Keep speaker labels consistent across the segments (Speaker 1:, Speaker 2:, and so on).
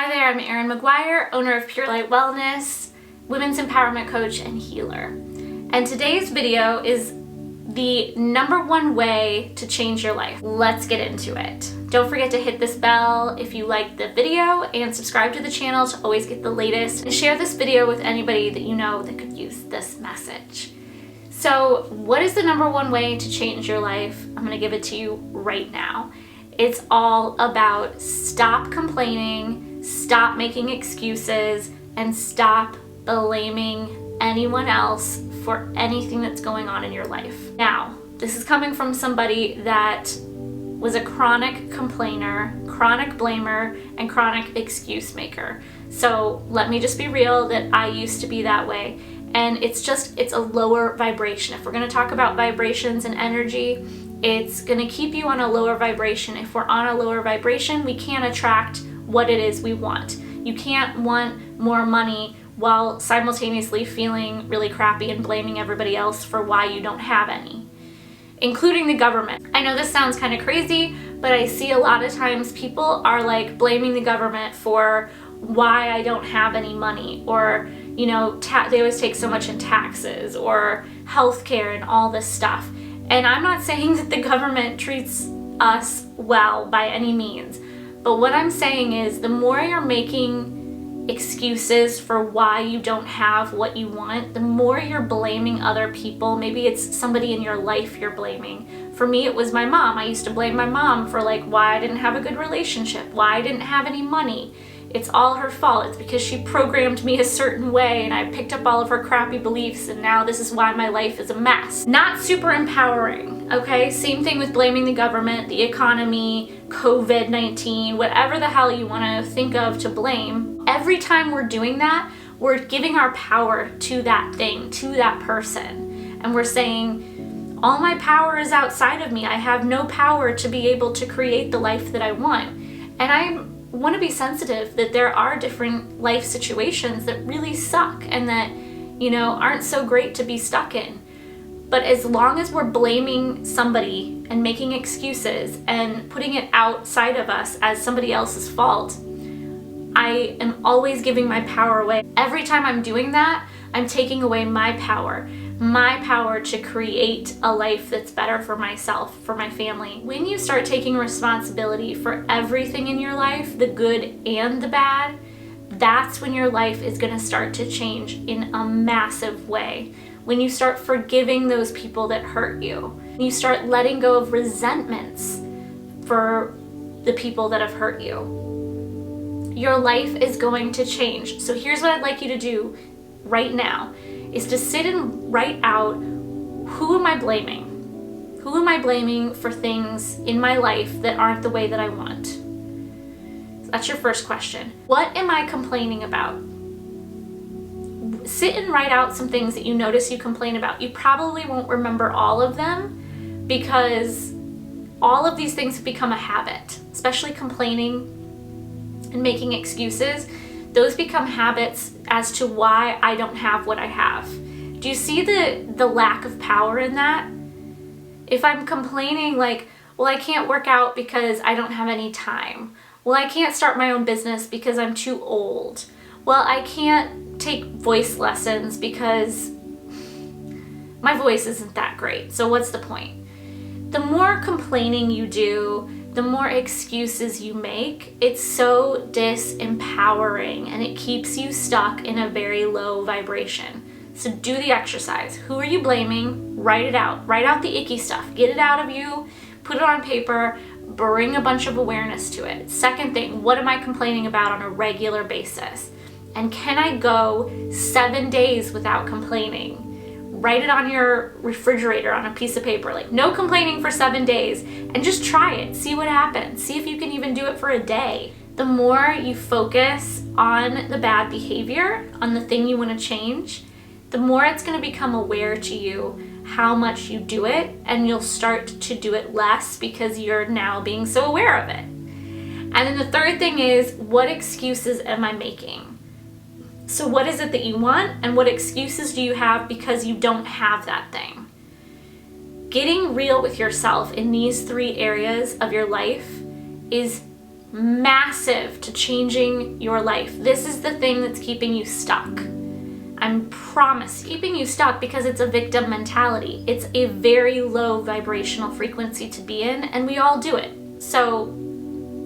Speaker 1: Hi there, I'm Erin McGuire, owner of Pure Light Wellness, women's empowerment coach and healer. And today's video is the #1 way to change your life. Let's get into it. Don't forget to hit this bell if you like the video and subscribe to the channel to always get the latest. And share this video with anybody that you know that could use this message. So what is the #1 way to change your life? I'm gonna give it to you right now. It's all about stop complaining, stop making excuses, and stop blaming anyone else for anything that's going on in your life. Now, this is coming from somebody that was a chronic complainer, chronic blamer, and chronic excuse maker. So let me just be real that I used to be that way. And it's a lower vibration. If we're gonna talk about vibrations and energy, it's gonna keep you on a lower vibration. If we're on a lower vibration, we can't attract what it is we want. You can't want more money while simultaneously feeling really crappy and blaming everybody else for why you don't have any, including the government. I know this sounds kind of crazy, but I see a lot of times people are like blaming the government for why I don't have any money, or you know, they always take so much in taxes or healthcare and all this stuff. And I'm not saying that the government treats us well by any means, but what I'm saying is the more you're making excuses for why you don't have what you want, the more you're blaming other people. Maybe it's somebody in your life you're blaming. For me, it was my mom. I used to blame my mom for like why I didn't have a good relationship, why I didn't have any money. It's all her fault. It's because she programmed me a certain way and I picked up all of her crappy beliefs and now this is why my life is a mess. Not super empowering, okay? Same thing with blaming the government, the economy, COVID-19, whatever the hell you want to think of to blame. Every time we're doing that, we're giving our power to that thing, to that person. And we're saying, all my power is outside of me. I have no power to be able to create the life that I want. And I want to be sensitive that there are different life situations that really suck and that, you know, aren't so great to be stuck in. But as long as we're blaming somebody and making excuses and putting it outside of us as somebody else's fault, I am always giving my power away. Every time I'm doing that, I'm taking away my power to create a life that's better for myself, for my family. When you start taking responsibility for everything in your life, the good and the bad, that's when your life is gonna start to change in a massive way. When you start forgiving those people that hurt you, when you start letting go of resentments for the people that have hurt you, your life is going to change. So here's what I'd like you to do right now, is to sit and write out, who am I blaming? Who am I blaming for things in my life that aren't the way that I want? So that's your first question. What am I complaining about? Sit and write out some things that you notice you complain about. You probably won't remember all of them because all of these things have become a habit, especially complaining and making excuses. Those become habits as to why I don't have what I have. Do you see the lack of power in that? If I'm complaining like, well, I can't work out because I don't have any time. Well, I can't start my own business because I'm too old. Well, I can't take voice lessons because my voice isn't that great. So what's the point? The more complaining you do, the more excuses you make, it's so disempowering and it keeps you stuck in a very low vibration. So do the exercise. Who are you blaming? Write it out. Write out the icky stuff. Get it out of you, put it on paper, bring a bunch of awareness to it. Second thing, what am I complaining about on a regular basis? And can I go 7 days without complaining? Write it on your refrigerator on a piece of paper, like no complaining for 7 days, and just try it. See what happens. See if you can even do it for a day. The more you focus on the bad behavior, on the thing you want to change, the more it's going to become aware to you how much you do it, and you'll start to do it less because you're now being so aware of it. And then the third thing is, what excuses am I making? So what is it that you want, and what excuses do you have because you don't have that thing? Getting real with yourself in these 3 areas of your life is massive to changing your life. This is the thing that's keeping you stuck. I promise, keeping you stuck because it's a victim mentality. It's a very low vibrational frequency to be in, and we all do it. So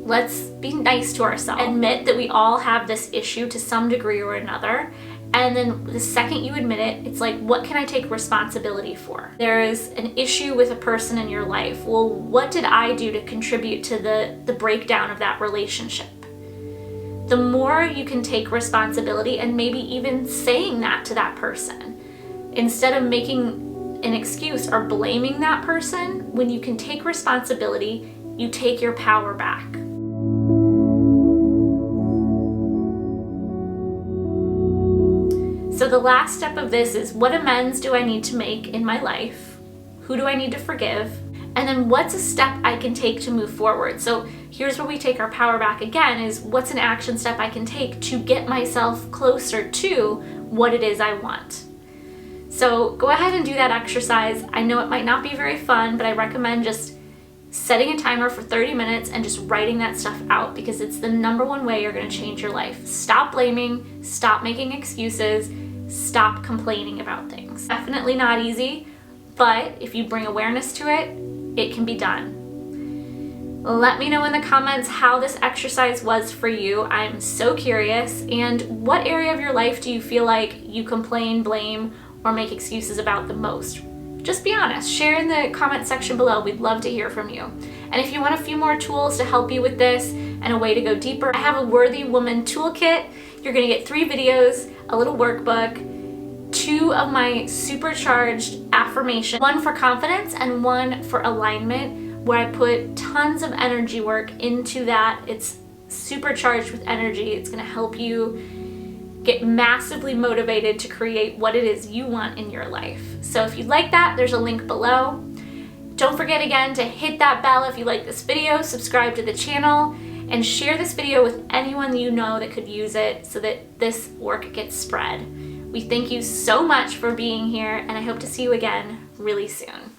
Speaker 1: let's be nice to ourselves. Admit that we all have this issue to some degree or another. And then the second you admit it, it's like, what can I take responsibility for? There is an issue with a person in your life. Well, what did I do to contribute to the breakdown of that relationship? The more you can take responsibility and maybe even saying that to that person, instead of making an excuse or blaming that person, when you can take responsibility, you take your power back. So the last step of this is, what amends do I need to make in my life? Who do I need to forgive? And then what's a step I can take to move forward? So here's where we take our power back again, is what's an action step I can take to get myself closer to what it is I want? So go ahead and do that exercise. I know it might not be very fun, but I recommend just setting a timer for 30 minutes and just writing that stuff out, because it's the number one way you're going to change your life. Stop blaming, stop making excuses, stop complaining about things. Definitely not easy, but if you bring awareness to it, it can be done. Let me know in the comments how this exercise was for you. I'm so curious. And what area of your life do you feel like you complain, blame, or make excuses about the most? Just be honest. Share in the comment section below. We'd love to hear from you. And if you want a few more tools to help you with this and a way to go deeper, I have a Worthy Woman toolkit. You're going to get 3 videos, a little workbook, 2 of my supercharged affirmations, 1 for confidence and 1 for alignment, where I put tons of energy work into that. It's supercharged with energy. It's going to help you get massively motivated to create what it is you want in your life. So if you'd like that, there's a link below. Don't forget again to hit that bell if you like this video, subscribe to the channel, and share this video with anyone you know that could use it so that this work gets spread. We thank you so much for being here, and I hope to see you again really soon.